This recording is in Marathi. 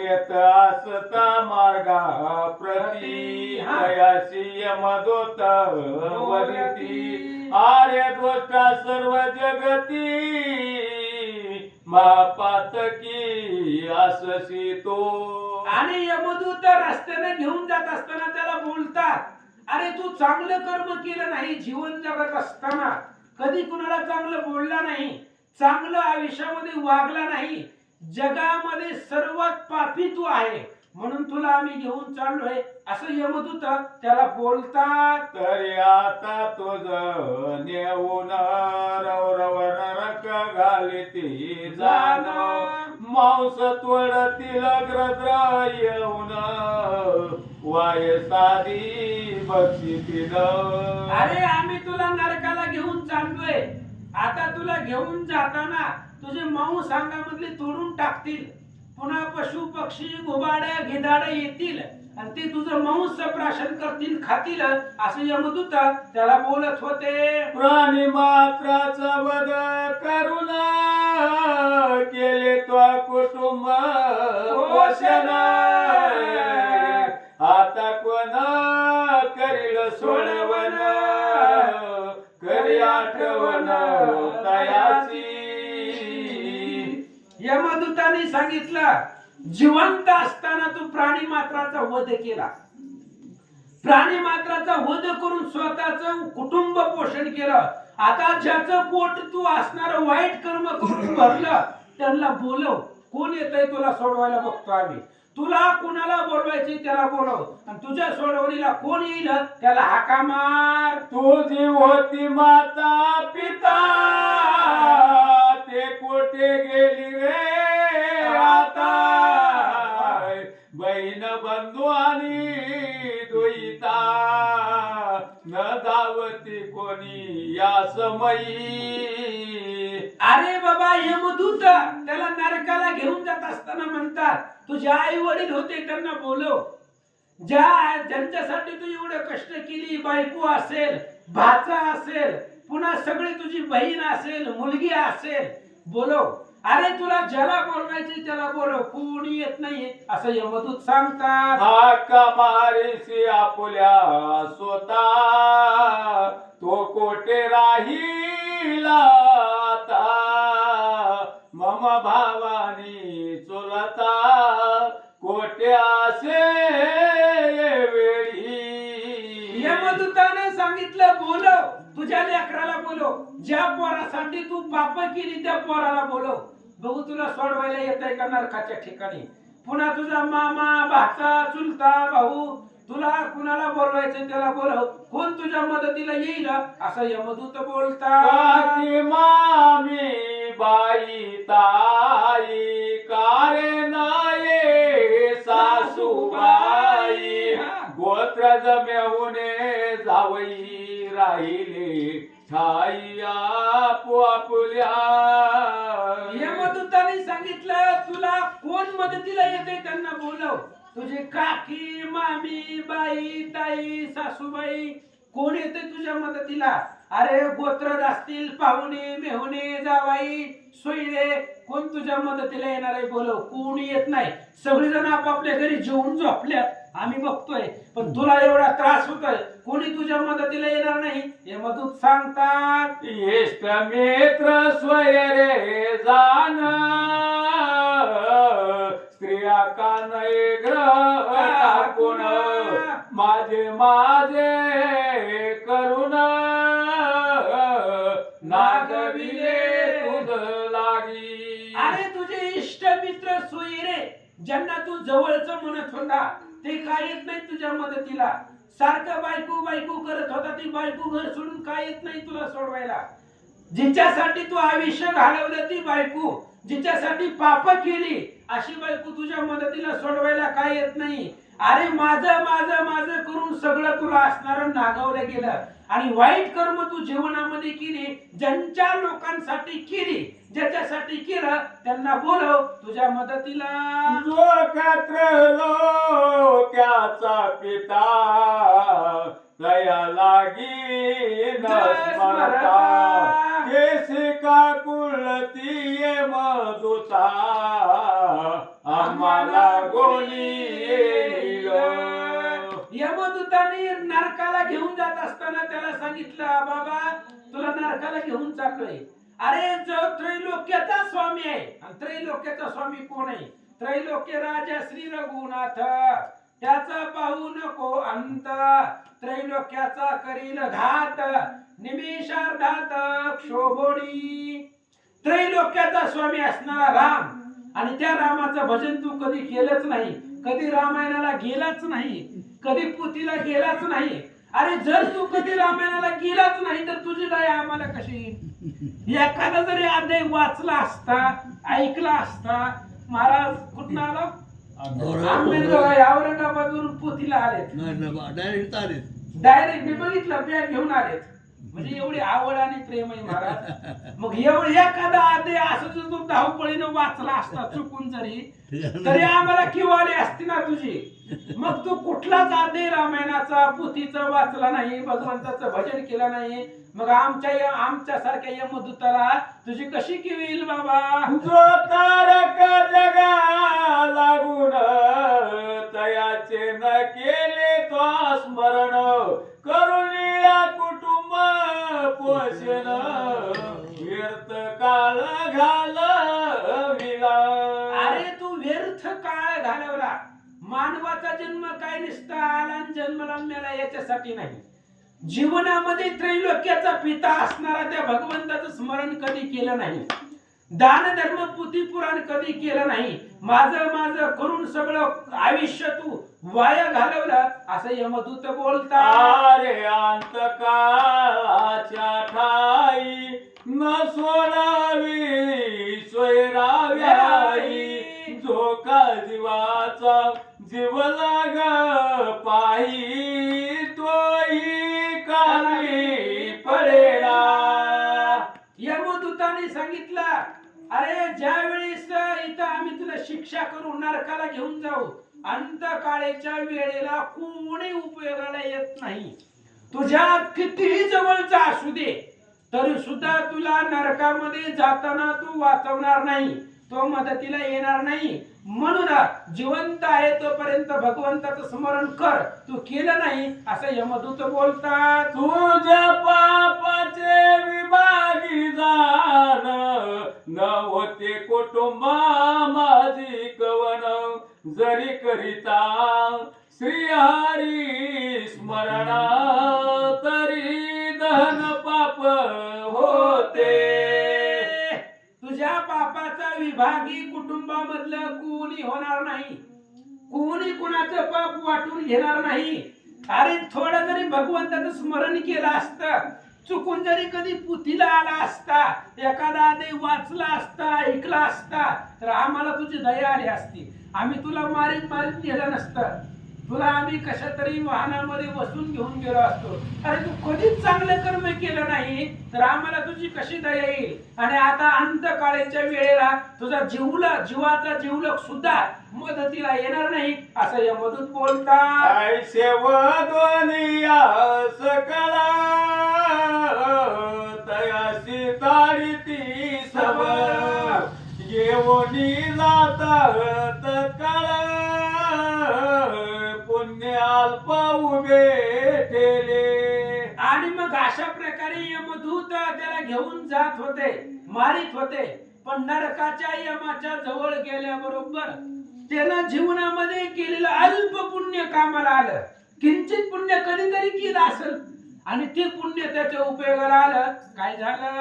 येत असता मार्गा प्रती हयासी यमदूत वदिती आर्य दोष्टा सर्व जगती मापातकी अससी तो. आणि यमदूत रस्त्याने घेऊन जात असताना त्याला बोलतात, अरे तू चांगलं कर्म केलं नाही जीवन जगत असताना, कधी कुणाला चांगलं बोलला नाही, चांगलं आयुष्यामध्ये वागला नाही, जगामध्ये सर्वात पापी तू आहे, म्हणून तुला आम्ही घेऊन चाललोय असं यमदूत त्याला बोलतात. तरी आता तुझ नेऊन रवरव नरक घालिती जाण मांस तोडतील ग्रद्र येऊन वाय साधी बक्षितील. अरे आम्ही तुला नरकाला घेऊन चाललोय, आता तुला घेऊन जाताना तुझे मांस अंगामधले तोडून टाकतील, पुन्हा पशु पक्षी घुबाड्या गिधाडे येतील आणि ते तुझं मांस प्राशन करतील, खातील असं यमदूत त्याला बोलत होते. प्राणी मात्राचा वध करून केले तो कुटुंब पोषण आता कोण करील सोडवण करी आठवण तयाची. यमदूताने सांगितलं, जिवंत असताना तू प्राणी मात्राचा वध केला, प्राणी मात्राचा वध करून स्वतःच कुटुंब पोषण केलं, आता ज्याचं पोट तू असणार वाईट कर्म करून भरलं त्यांना बोलव, कोण येतंय तुला सोडवायला बघतो आम्ही, तुला कोणाला बोलवायचे त्याला बोलव, आणि तुझ्या सोडवणीला कोण येईल त्याला हाका मार. तुझी होती माता पिता ते कोठे गेली रे आता, बहीण बंधू आणि दुईता न धावती कोणी या समयी. अरे बाबा यमदूत त्याला नरकाला घेऊन जात असताना म्हणतात, तुझे आई वडील होते त्यांना बोलव, ज्यांच्यासाठी तू एवढं कष्ट केली, बायको असेल, भाचा असेल, पुन्हा सगळी तुझी बहीण असेल, मुलगी असेल, बोलव. अरे तुला ज्याला बोलवायचे त्याला बोलव, कोणी येत नाही असं यमदूत सांगतात. हाका मारीसी आपुल्या स्वतः तो कोठे राहिला आता, मम भावानी चुलता कोठे असे वेळी. यमदूताने सांगितलं, बोलव, तुझ्या लेकराला बोलव, ज्या पोरासाठी तू पाप केली त्या पोराला बोलव, बघू तुला सोडवायला येतंय का नरकाच्या ठिकाणी. पुन्हा तुझा मामा भाचा चुलता भाऊ, तुला कुणाला बोलवायचं त्याला बोलव, कोण तुझ्या मदतीला येईल असं यमदूत बोलतात. मामी बाई ताई कारे नाये सासूबाई गोत्र जमेहुने जावई राहिले ठाई आपुल्या. यमदूताने सांगितलं, तुला कोण मदतीला येते त्यांना बोलव, तुझे काकी मामी बाई ताई सासूबाई कोण येते तुझ्या मदतीला. अरे गोत्रज असतील, पाहुणे मेहुणे जावाई सोयरे कोण तुझ्या मदतीला येणार आहे बोलव, कोणी येत नाही, सगळेजण आपापल्या घरी जेवून झोपल्यात आम्ही बघतोय, पण तुला एवढा त्रास होतोय, कोणी तुझ्या मदतीला येणार नाही. यमदूत सांगतात, इष्ट मित्र स्वयरे जाण स्त्रिया कानये ग्रह टाकून माझे माझे करून नागविले तुझ लागी. अरे तुझे इष्ट मित्र सोयरे ज्यांना तू जवळचं म्हणत होता ते काय येत नाही तुझ्या मदतीला, सारखं बायको बायको करत होता, ती बायको घर सोडून काय येत नाही तुला सोडवायला. जिच्यासाठी तू आयुष्य घालवलं ती बायको, जिच्यासाठी पाप केली अशी बायको तुझ्या मदतीला सोडवायला काय येत नाही. अरे माझं माझं माझं करून सगळं तुला असणारं नागावलं गेलं, आणि वाईट कर्म तू जीवनामध्ये केली, ज्यांच्या लोकांसाठी केली, ज्याच्यासाठी केलं त्यांना बोलव तुझ्या मदतीला. जो कात्रलो त्याचा पिता दया लागी न स्मरता मागेशी का कुळती मधुता आम्हाला गोनी येईल. यमदूताने नरकाला घेऊन जात असताना त्याला सांगितलं, बाबा तुला नरकाला घेऊन चाललोय. अरे जो त्रैलोक्याचा स्वामी आहे, आणि त्रैलोक्याचा स्वामी कोण आहे? त्रैलोक्य राजा श्री रघुनाथ, त्याचा पाहू नको अंत, त्रैलोक्याचा करील घात, निमिषार्धात क्षोभोडी. त्रैलोक्याचा स्वामी असणारा राम, आणि त्या रामाचं भजन तू कधी केलंच नाही, कधी रामायणाला गेलाच नाही, कधी पुतीला गेलाच नाही. अरे जर तू कधी रामायणाला गेलाच नाही तर तुझी दया आम्हाला कशी येईल? एखादा जरी अध्याय वाचला असता, ऐकला असता. महाराज कुठं आला? औरंगाबादवरून पुतीला आलेत डायरेक्ट. मी बघितलं बॅग घेऊन आलेत. म्हणजे एवढी आवड आणि प्रेम आहे महाराज. मग एवढी एखादा अध्याय असं जर तू धावपळीनं वाचला असता चुकून जरी, तरी आम्हाला किंवा आली असती ना तुझी. मग तू कुठलाच अध्याय रामायणाचा पुतीचा वाचला नाही, भगवंताचं भजन केलं नाही, मग आमच्या सारख्या यमदूताला तुझी कशी किवी येईल बाबा? जो तारक जगा लागून तयाचे न केले तो स्मरण, करुणिया कुटुंब पोषण व्यर्थ काळ घालविला. अरे तू व्यर्थ काळ घालवला. मानवाचा जन्म काय नुसता आला आणि जन्मला मेला याच्यासाठी नाही. जीवनामध्ये त्रैलोक्याचा पिता असणारा त्या भगवंताचं स्मरण कधी केलं नाही, दान धर्म पुती पुराण कधी केलं नाही, माझं करून सगळं आयुष्य तू वाया घालवलं असं यमदूत बोलतात. अरे अंत काळाच्या ठाई न सोडावी स्वैराव्याई, जो का जीवाचा जीव लाग पाही तोही कामी पडेला. यमदूताने सांगितलं, अरे ज्या वेळेस इथं आम्ही तुला शिक्षा करू, नरकाला घेऊन जाऊ, अंतकाळेच्या वेळेला कोणी उपयोगाला येत नाही. तुझ्या कितीही जवळचा असू दे तरी सुद्धा तुला नरकामध्ये जाताना तू वाचवणार नाही, तो मदतीला येणार नाही. म्हणून जिवंत आहे तोपर्यंत भगवंताचं स्मरण कर. तू केलं नाही असं यमदूत बोलतात. तुझ्या पापाचे विभागी जाण नव्हते कुटुंबा माझी कवन, जरी करिता श्री हरी स्मरण तरी दहन पाप होते. तुझ्या पापाचा विभागी कुटुंबामधलं कोणी होणार नाही, कोणी कुणाचं पाप वाटून घेणार नाही. अरे थोडं जरी भगवंताचं स्मरण केलं असतं, चुकून जरी कधी पुतीला आला असता, एखादा अध्याय वाचला असता, ऐकला असता, तर आम्हाला तुझी दया आली असती. आम्ही तुला मारीत नेलं नसतं, तुला आम्ही कशा तरी वाहनामध्ये बसून घेऊन गेलो असतो. अरे तू कधीच चांगलं कर्म केलं नाही तर आम्हाला तुझी कशी दया येईल? आणि आता अंतकाळाच्या वेळेला तुझा जीवाचा जीवलक सुद्धा मदतीला येणार नाही असं यमदूत बोलतात. ऐशेव दोनिया सकला तयासी ताडीती सब, येवनी जाता तत्काळ पुण्य अल्प उभे ठेले. आणि मग अशा प्रकारे यमदूत त्याला घेऊन जात होते, मारित होते. पण नरकाच्या यमाच्या जवळ गेल्याबरोबर त्यानं जीवनामध्ये केलेलं अल्प पुण्य कामाला आलं. किंचित पुण्य कधीतरी केलं असेल आणि ते पुण्य त्याच्या उपयोगाला आलं. काय झालं?